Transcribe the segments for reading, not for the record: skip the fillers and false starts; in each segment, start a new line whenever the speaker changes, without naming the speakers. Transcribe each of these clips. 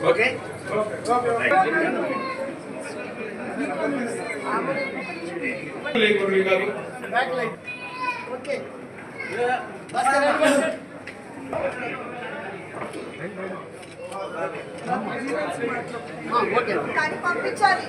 Okay
పంపించాలి.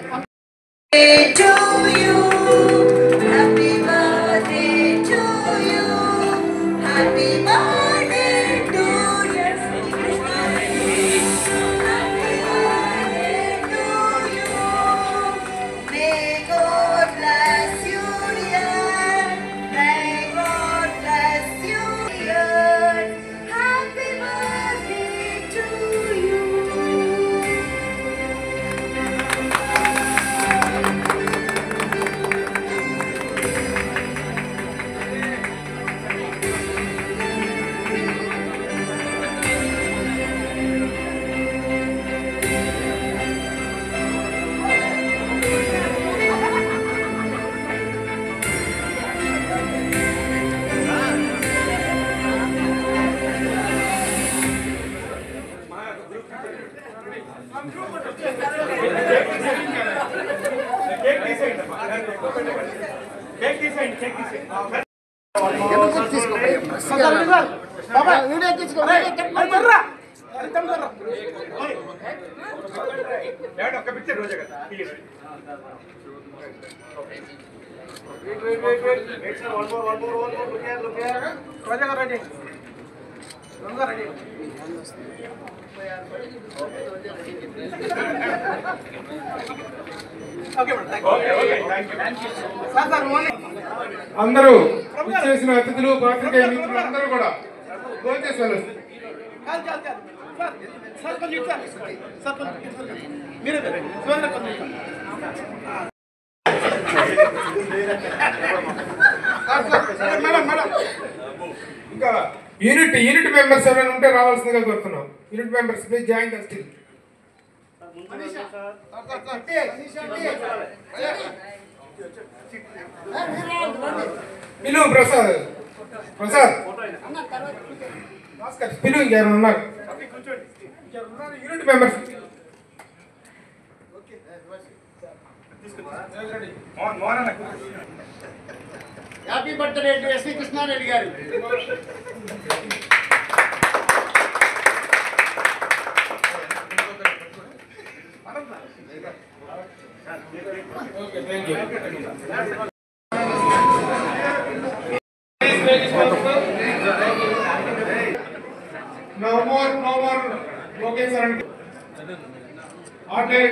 అందరూ చేసిన అతిథులు పాత్రికేయ మిత్రులు అందరూ కూడా భోంచేశారు. ఇంకా యూనిట్ మెంబర్స్ ఎవరైనా ఉంటే రావాల్సిందిగా కోరుతున్నాం. Unit members please join the still. పిలు ప్రసాద్ పిలు ఇంకెవరు ఉన్నారు unit members.
Happy birthday to S V Krishna Reddy గారు.
No more location. Okay.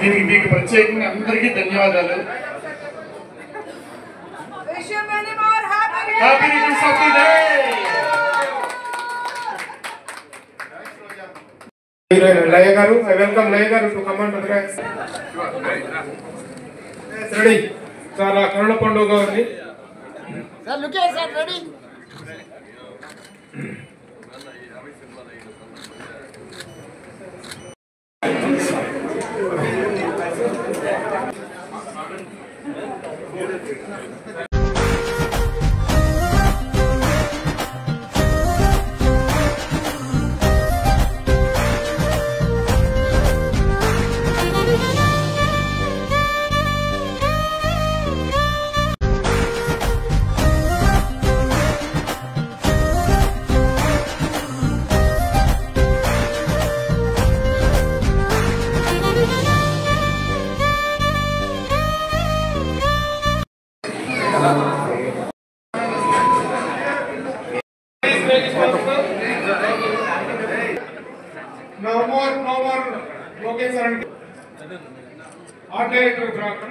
దీనికి మీకు ప్రత్యేకంగా అందరికీ ధన్యవాదాలు. Happy returns of the day.
Laya garu, I welcome Laya garu to come on to the ranks. Ready? Chala Karana Panduga undi.
Sir, look here, sir. Ready?
No more Lokesh sir అంటే art director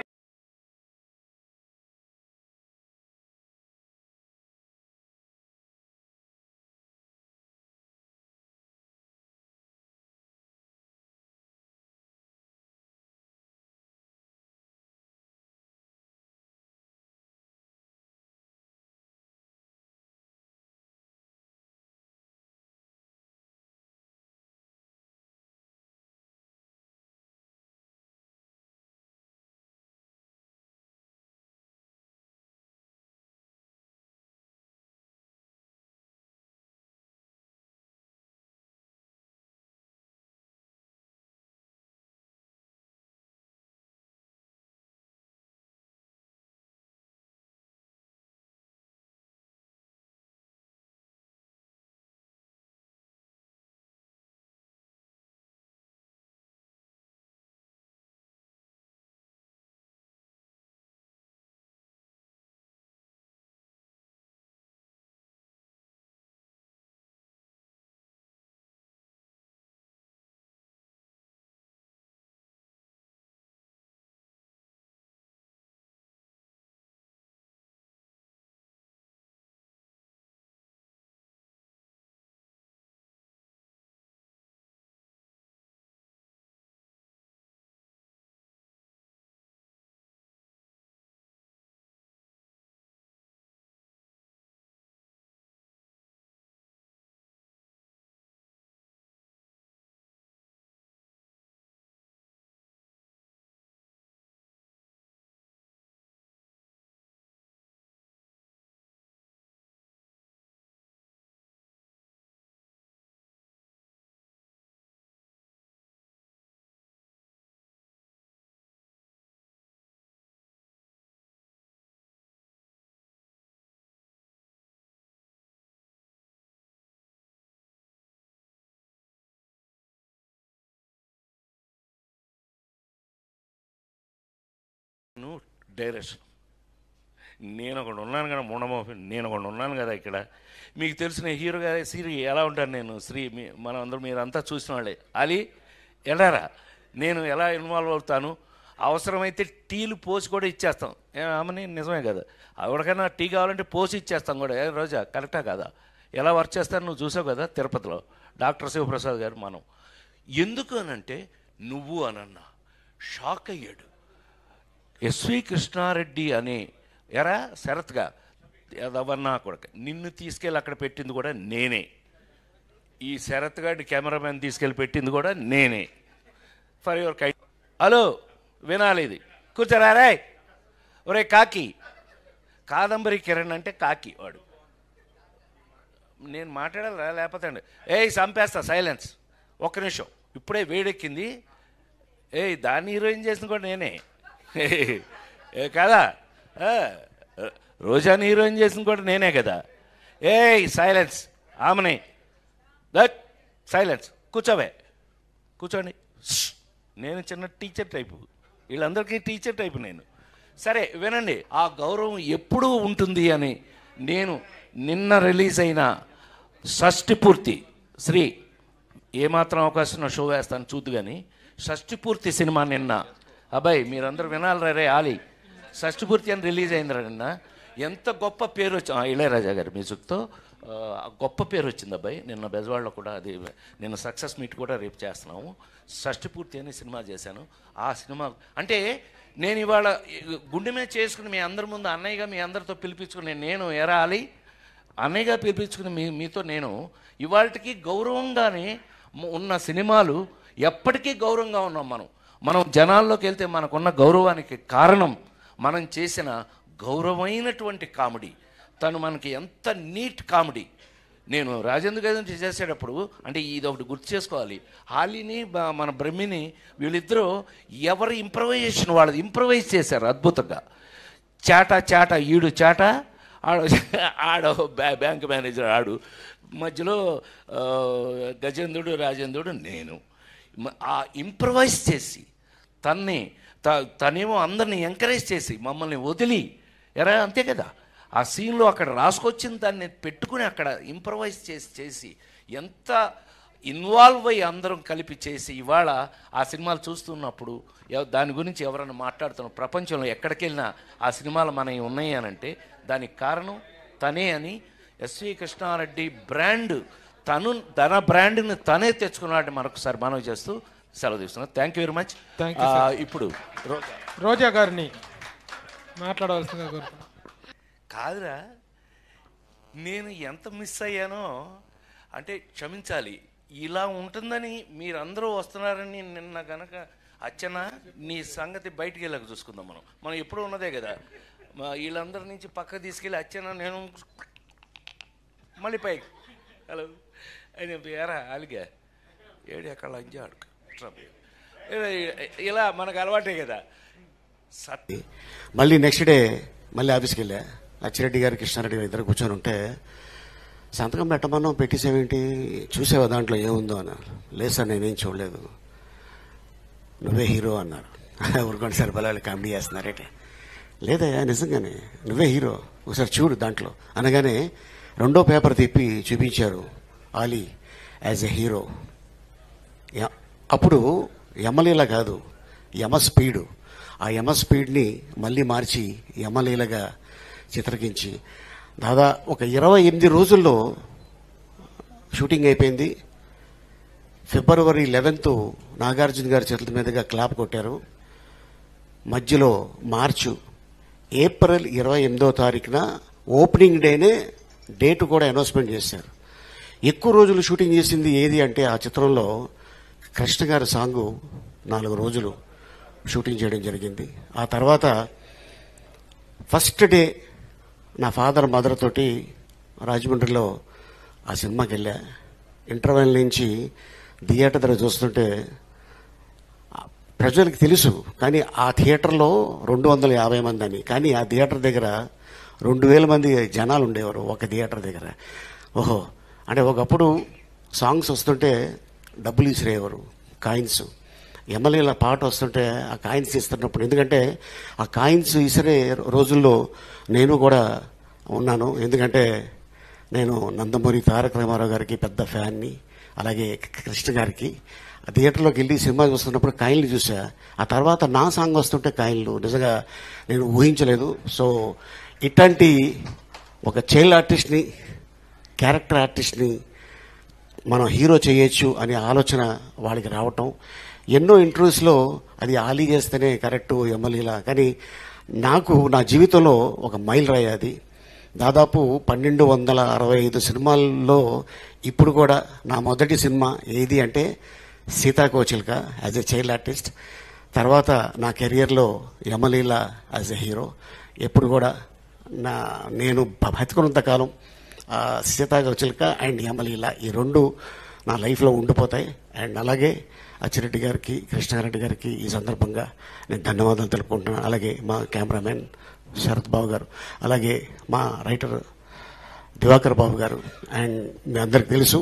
direction నేను ఒకడు ఉన్నాను కదా ముండమోహన్, నేను ఒకడు ఉన్నాను కదా ఇక్కడ. మీకు తెలిసిన హీరో గారి శ్రీ ఎలా ఉంటాను నేను, శ్రీ మనం అందరూ మీరంతా చూసిన వాళ్ళే. అలీ ఎలారా నేను ఎలా ఇన్వాల్వ్ అవుతాను, అవసరమైతే టీలు పోసి కూడా ఇచ్చేస్తాం. ఆమెని నిజమే కదా, ఎవరికైనా టీ కావాలంటే పోసి ఇచ్చేస్తాం కూడా. రోజా కరెక్టా కదా, ఎలా వర్క్ చేస్తాను నువ్వు చూసావు కదా తిరుపతిలో డాక్టర్ శివప్రసాద్ గారు. మనం ఎందుకు అనంటే నువ్వు అనన్నా షాక్ అయ్యాడు. ఎస్వి కృష్ణారెడ్డి అని ఎరా శరత్గా ఎవరన్నా కొడుకు నిన్ను తీసుకెళ్ళి అక్కడ పెట్టింది కూడా నేనే. ఈ శరత్ గారి కెమెరామెన్ తీసుకెళ్ళి పెట్టింది కూడా నేనే. ఫర్ యువర్ కై హలో వినాలి ఇది, కూర్చోరా రాయ్. ఒరే కాకి, కాదంబరి కిరణ్ అంటే కాకి వాడు. నేను మాట్లాడాలా లేకపోతే అండి చంపేస్తా. సైలెన్స్ ఒక్క నిమిషం, ఇప్పుడే వేడెక్కింది. దాన్ని హీరోయిన్ చేసింది కూడా నేనే కదా, రోజాని హీరోయిన్ చేసింది కూడా నేనే కదా. సైలెన్స్ ఆమెనే దట్ సైలెన్స్. కూర్చోవే కూర్చోండి. నేను చిన్న టీచర్ టైపు, వీళ్ళందరికీ టీచర్ టైపు నేను. సరే వినండి, ఆ గౌరవం ఎప్పుడూ ఉంటుంది అని నేను నిన్న రిలీజ్ అయిన షష్ఠి పూర్తి శ్రీ ఏమాత్రం అవకాశం షో వేస్తాను చూద్దు కానీ షష్ఠి పూర్తి సినిమా నిన్న అబ్బాయి మీరందరూ వినాలి రే. ఆలీ షష్ఠి పూర్తి అని రిలీజ్ అయిందిరా నిన్న. ఎంత గొప్ప పేరు వచ్చి ఇళయరాజా గారి మ్యూజిక్తో గొప్ప పేరు వచ్చింది అబ్బాయి. నిన్న బెజవాడలో కూడా అది నిన్న సక్సెస్ మీట్ కూడా రేపు చేస్తున్నాము. షష్ఠి పూర్తి అని సినిమా చేశాను. ఆ సినిమా అంటే నేను ఇవాళ గుండె మీద చేసుకుని మీ అందరి ముందు అన్నయ్యగా మీ అందరితో పిలిపించుకుని నేను ఎరాలి అన్నయ్యగా పిలిపించుకుని మీతో నేను ఇవాళకి గౌరవంగానే ఉన్న సినిమాలు ఎప్పటికీ గౌరవంగా ఉన్నాం. మనం జనాల్లోకి వెళ్తే మనకున్న గౌరవానికి కారణం మనం చేసిన గౌరవమైనటువంటి కామెడీ. తను మనకి ఎంత నీట్ కామెడీ. నేను రాజేంద్ర గారి చేసేటప్పుడు అంటే ఇది ఒకటి గుర్తు చేసుకోవాలి, హాలీని మన బ్రహ్మిని వీళ్ళిద్దరూ ఎవరి ఇంప్రవైజేషన్ వాళ్ళది ఇంప్రవైజ్ చేశారు అద్భుతంగా. చాట ఈడు చాట ఆడ బ్యాంక్ మేనేజర్ ఆడు, మధ్యలో గజేంద్రుడు రాజేంద్రుడు నేను. ఆ ఇంప్రవైజ్ చేసి తనేమో అందరినీ ఎంకరేజ్ చేసి మమ్మల్ని వదిలి అంతే కదా ఆ సీన్లో అక్కడ రాసుకొచ్చిన దాన్ని పెట్టుకుని అక్కడ ఇంప్రవైజ్ చేసి ఎంత ఇన్వాల్వ్ అయ్యి అందరం కలిపి చేసి ఇవాళ ఆ సినిమాలు చూస్తున్నప్పుడు దాని గురించి ఎవరైనా మాట్లాడుతున్నారు, ప్రపంచంలో ఎక్కడికి వెళ్ళినా ఆ సినిమాలు మనవి ఉన్నాయి అని అంటే దానికి కారణం తనే అని ఎస్వి కృష్ణారెడ్డి బ్రాండ్ తన బ్రాండ్ని తనే తెచ్చుకున్నాడని మరొకసారి మనవి చేస్తూ సెలవు తీసుకున్నాను. Thank you very much. ఇప్పుడు
రోజా గారిని మాట్లాడవలసిందిగా కోరుతున్నాను.
కాదురా, నేను ఎంత మిస్ అయ్యానో అంటే క్షమించాలి. ఇలా ఉంటుందని మీరందరూ వస్తున్నారని నిన్న గనక అచ్చన నీ సంగతి బయటికి వెళ్ళక చూసుకుందాం. మనం ఎప్పుడూ ఉన్నదే కదా. వీళ్ళందరి నుంచి పక్కకు తీసుకెళ్ళి అచ్చన నేను మళ్ళీ పైకి హలో అని ఎరా అలిగా ఏడు ఎక్కడ లంచి ఆడుకు ఇలా మనకు అలవాటే కదా.
మళ్ళీ నెక్స్ట్ డే మళ్ళీ ఆఫీస్కి వెళ్ళా. అచ్చిరెడ్డి గారు కృష్ణారెడ్డి గారు ఇద్దరు కూర్చొని ఉంటే సంతకం పెట్టమన్నాం, పెట్టేసేవేంటి, చూసేవా దాంట్లో ఏముందో అన్నారు. లేదు సార్ నేనేం చూడలేదు, నువ్వే హీరో అన్నారు. ఊరుకోండి సార్ పిల్లలు కామెడీ చేస్తున్నారేంటి. లేదయ్యా నిజంగానే నువ్వే హీరో, ఒకసారి చూడు దాంట్లో అనగానే రెండో పేపర్ తిప్పి చూపించారు ఆలీ యాజ్ ఎ హీరో. అప్పుడు యమలీల కాదు యమ స్పీడు, ఆ యమ స్పీడ్ని మళ్ళీ మార్చి యమలీలగా చిత్రకించి ఒక 28 రోజుల్లో షూటింగ్ అయిపోయింది. ఫిబ్రవరి 11th నాగార్జున గారి చేతుల మీదుగా క్లాప్ కొట్టారు. మధ్యలో ఏప్రిల్ 28వ తారీఖున ఓపెనింగ్ డేనే డేట్ కూడా అనౌన్స్మెంట్ చేశారు. ఎక్కువ రోజులు షూటింగ్ చేసింది ఏది అంటే ఆ చిత్రంలో కృష్ణ గారి సాంగు 4 రోజులు షూటింగ్ చేయడం జరిగింది. ఆ తర్వాత ఫస్ట్ డే నా ఫాదర్ మదర్ తోటి రాజమండ్రిలో ఆ సినిమాకి వెళ్ళా. ఇంటర్వెల్ నుంచి థియేటర్ దగ్గర చూస్తుంటే ప్రజలకు తెలుసు, కానీ ఆ థియేటర్లో 250 మంది అని, కానీ ఆ థియేటర్ దగ్గర 2000 మంది జనాలు ఉండేవారు ఒక థియేటర్ దగ్గర. ఓహో అంటే ఒకప్పుడు సాంగ్స్ వస్తుంటే డబ్బులు ఇసిరేవారు, కాయిన్స్. ఎమ్మెల్యేల పాట వస్తుంటే ఆ కాయిన్స్ ఇస్తున్నప్పుడు, ఎందుకంటే ఆ కాయిన్స్ ఇసిరే రోజుల్లో నేను కూడా ఉన్నాను. ఎందుకంటే నేను నందమూరి తారక రామారావు గారికి పెద్ద ఫ్యాన్ని, అలాగే కృష్ణ గారికి. ఆ థియేటర్లోకి వెళ్ళి సినిమా చూస్తున్నప్పుడు కాయిన్లు చూసా. ఆ తర్వాత నా సాంగ్ వస్తుంటే కాయిన్లు నిజంగా నేను ఊహించలేదు. సో ఇట్లాంటి ఒక చైల్డ్ ఆర్టిస్ట్ని, క్యారెక్టర్ ఆర్టిస్ట్ని మనం హీరో చేయొచ్చు అనే ఆలోచన వాళ్ళకి రావటం. ఎన్నో ఇంటర్వ్యూస్లో అది ఆలీ చేస్తేనే కరెక్టు ఎమ్మెల్యేలా, కానీ నాకు నా జీవితంలో ఒక మైల్ రాయి అది. దాదాపు 1265 సినిమాల్లో ఇప్పుడు కూడా నా మొదటి సినిమా ఏది అంటే సీతాకోచిలుక యాజ్ ఎ చైల్డ్ ఆర్టిస్ట్. తర్వాత నా కెరియర్లో యమలీల యాజ్ ఎ హీరో. ఎప్పుడు కూడా నేను బతికున్నంతకాలం సీతాకోచిలుక అండ్ యమలీల ఈ రెండు నా లైఫ్లో ఉండిపోతాయి. అండ్ అలాగే అచ్చిరెడ్డి గారికి, కృష్ణారెడ్డి గారికి ఈ సందర్భంగా నేను ధన్యవాదాలు తెలుపుకుంటున్నాను. అలాగే మా కెమెరామెన్ శరత్ బాబు గారు, అలాగే మా రైటర్ దివాకర్ బాబు గారు. అండ్ మీ అందరికి తెలుసు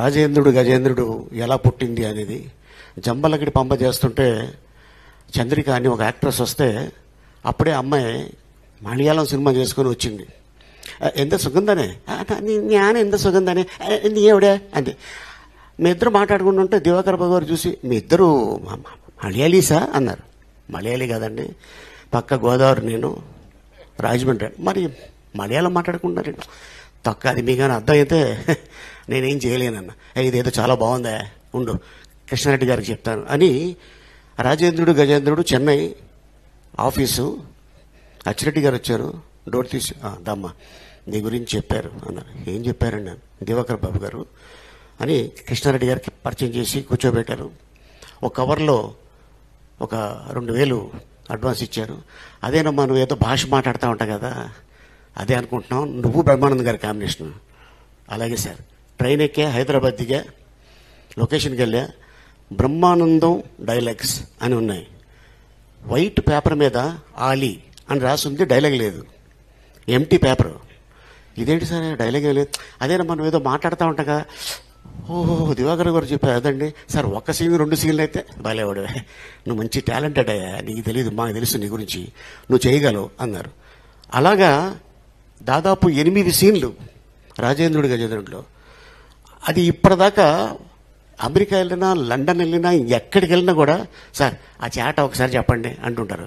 రాజేంద్రుడు గజేంద్రుడు ఎలా పుట్టింది అనేది. జంబలకిడి పంప చేస్తుంటే చంద్రిక అని ఒక యాక్ట్రెస్ వస్తే అప్పుడే అమ్మాయి మలయాళం సినిమా చేసుకొని వచ్చింది. ఎంత సుగంధనే జ్ఞానం, ఎంత సుగంధనే నీవిడే అంతే. మీ ఇద్దరు మాట్లాడుకుంటుంటే దివాకర్ బాబు గారు చూసి మీ ఇద్దరు మలయాళీసా అన్నారు. మలయాళీ కాదండి, పక్క గోదావరి, నేను రాజమండ్రి. మరి మలయాళం మాట్లాడుకుంటారు తొక్క, అది మీకు కానీ అర్థం అయితే నేనేం చేయలేనన్న. ఇదేదో చాలా బాగుందా, ఉండు కృష్ణారెడ్డి గారికి చెప్తాను అని రాజేంద్రుడు గజేంద్రుడు చెన్నై ఆఫీసు. అచ్చిరెడ్డి గారు వచ్చారు, డోర్ తీసి దమ్మ నీ గురించి చెప్పారు అన్నారు. ఏం చెప్పారండి నేను, దివాకర్ బాబు గారు అని కృష్ణారెడ్డి గారికి పరిచయం చేసి కూర్చోబెట్టారు. ఒక కవర్లో ఒక 2000 అడ్వాన్స్ ఇచ్చారు. అదేనమ్మా నువ్వు ఏదో భాష మాట్లాడుతూ ఉంటావు కదా, అదే అనుకుంటున్నావు, నువ్వు బ్రహ్మానంద్ గారి కాంబినేషన్. అలాగే సార్. ట్రైన్ ఎక్కా, హైదరాబాద్ దిగా, లొకేషన్కి వెళ్ళా. బ్రహ్మానందం డైలాగ్స్ అని ఉన్నాయి. వైట్ పేపర్ మీద ఆలీ అని రాసి ఉంది, డైలాగ్ లేదు, ఎంటీ పేపర్. ఇదేంటి సార్ డైలాగ్ లేదు, అదేనమ్మా నువ్వు ఏదో మాట్లాడుతూ ఉంటావు కదా. ఓహో దివాకర్ గారు చెప్పారు అదండి సార్. 1 సీన్ 2 సీన్లు అయితే బాలేవాడువే, నువ్వు మంచి టాలెంటెడ్ అయ్యా, నీకు తెలియదు మాకు తెలుసు నీ గురించి, నువ్వు చేయగలవు అన్నారు. అలాగా దాదాపు 8 సీన్లు రాజేంద్రుడి గజేంద్రుడిలో. అది ఇప్పటిదాకా అమెరికా వెళ్ళినా లండన్ వెళ్ళినా ఎక్కడికి వెళ్ళినా కూడా సార్ ఆ చాట ఒకసారి చెప్పండి అంటుంటారు.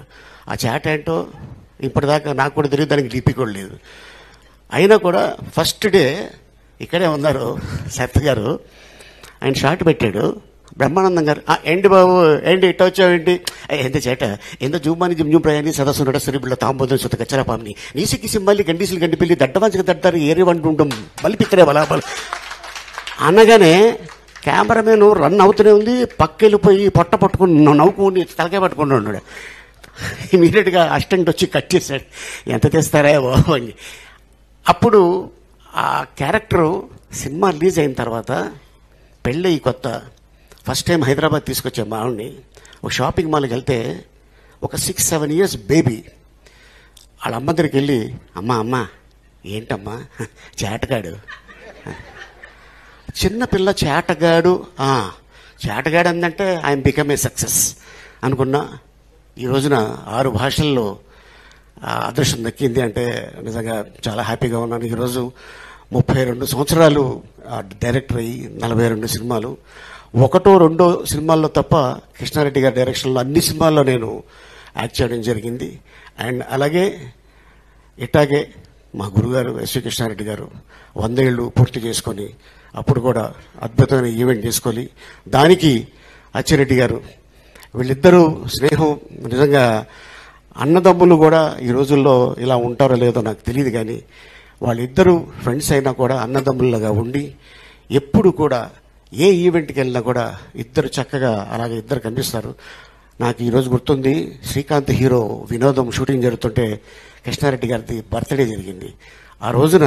ఆ చాట ఏంటో ఇప్పటిదాకా నాకు కూడా తెలియదు, దానికి డీపీ కూడా లేదు. అయినా కూడా ఫస్ట్ డే ఇక్కడే ఉన్నారు సత్ గారు, ఆయన షార్ట్ పెట్టాడు. బ్రహ్మానందం గారు ఏంటి బాబు ఏంటి ఇట్ట వచ్చావేంటి, ఎంత చేట ఎంత జూమాని జిమ్జూమ్ ప్రయాణి సదస్సు నడసరిబిళ్ళ తాంబోదం సుత కచ్చరాపామిని నీసికి సింబాలి గండిసిలు గండిపిల్లి దడ్డవంచక దడ్డారు ఏరి వంటుంటాం బలిపి ఇక్కడే బలాబల్ అనగానే కెమెరామెన్ రన్ అవుతూనే ఉంది. పక్కెళ్ళిపోయి పొట్ట పట్టుకుని నవ్వుకుని తలకాయ పట్టుకుని ఉన్నాడు. ఇమీడియట్గా అసిస్టెంట్ వచ్చి కట్ చేశాడు. ఎంత తెస్తారా బాబు అని. అప్పుడు ఆ క్యారెక్టరు సినిమా రిలీజ్ అయిన తర్వాత పెళ్ళి కొత్త ఫస్ట్ టైం హైదరాబాద్ తీసుకొచ్చే మా ఆవిడ్ని ఒక షాపింగ్ మాల్కి వెళ్తే ఒక 6-7 years బేబీ వాళ్ళ అమ్మ దగ్గరికి వెళ్ళి అమ్మ ఏంటమ్మా చేటగాడు, చిన్నపిల్ల చేటగాడు చేటగాడు అందంటే ఐఎమ్ బికమ్ ఏ సక్సెస్ అనుకున్నా. ఈ రోజున 6 భాషల్లో అదృష్టం దక్కింది అంటే నిజంగా చాలా హ్యాపీగా ఉన్నాను. ఈరోజు 32 సంవత్సరాలు డైరెక్టర్ అయ్యి 42 సినిమాలు, 1-2 సినిమాల్లో తప్ప కృష్ణారెడ్డి గారి డైరెక్షన్లో అన్ని సినిమాల్లో నేను యాక్ట్ చేయడం జరిగింది. అండ్ అలాగే ఇట్లాగే మా గురుగారు ఎస్వి కృష్ణారెడ్డి గారు 100 ఏళ్ళు పూర్తి చేసుకొని అప్పుడు కూడా అద్భుతమైన ఈవెంట్ చేసుకొని దానికి అచ్చిరెడ్డి గారు వీళ్ళిద్దరూ స్నేహం నిజంగా అన్నదమ్ములు కూడా ఈ రోజుల్లో ఇలా ఉంటారో లేదో నాకు తెలియదు, కానీ వాళ్ళిద్దరూ ఫ్రెండ్స్ అయినా కూడా అన్నదమ్ములుగా ఉండి ఎప్పుడు కూడా ఏ ఈవెంట్కి వెళ్ళినా కూడా ఇద్దరు చక్కగా అలాగే ఇద్దరు కనిపిస్తారు. నాకు ఈరోజు గుర్తుంది, శ్రీకాంత్ హీరో వినోదం షూటింగ్ జరుగుతుంటే కృష్ణారెడ్డి గారిది బర్త్డే జరిగింది. ఆ రోజున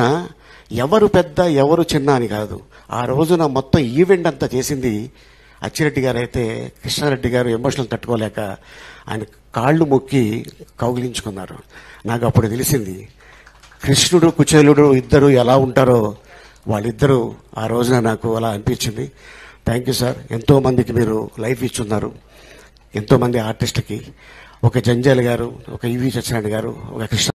ఎవరు పెద్ద ఎవరు చిన్న అని కాదు, ఆ రోజున మొత్తం ఈవెంట్ అంతా చేసింది అచ్చిరెడ్డి గారు. అయితే కృష్ణారెడ్డి గారు ఎమోషనల్ తట్టుకోలేక ఆయన కాళ్ళు మొక్కి కౌగిలించుకున్నారు. నాకు అప్పుడు తెలిసింది కృష్ణుడు కుచేలుడు ఇద్దరు ఎలా ఉంటారో వాళ్ళిద్దరూ ఆ రోజున నాకు అలా అనిపించింది. Thank you sir. ఎంతోమందికి మీరు లైఫ్ ఇచ్చున్నారు, ఎంతోమంది ఆర్టిస్ట్కి, ఒక జంజాల్ గారు, ఒక ఈవి సత్యనారాయణ గారు, ఒక కృష్ణ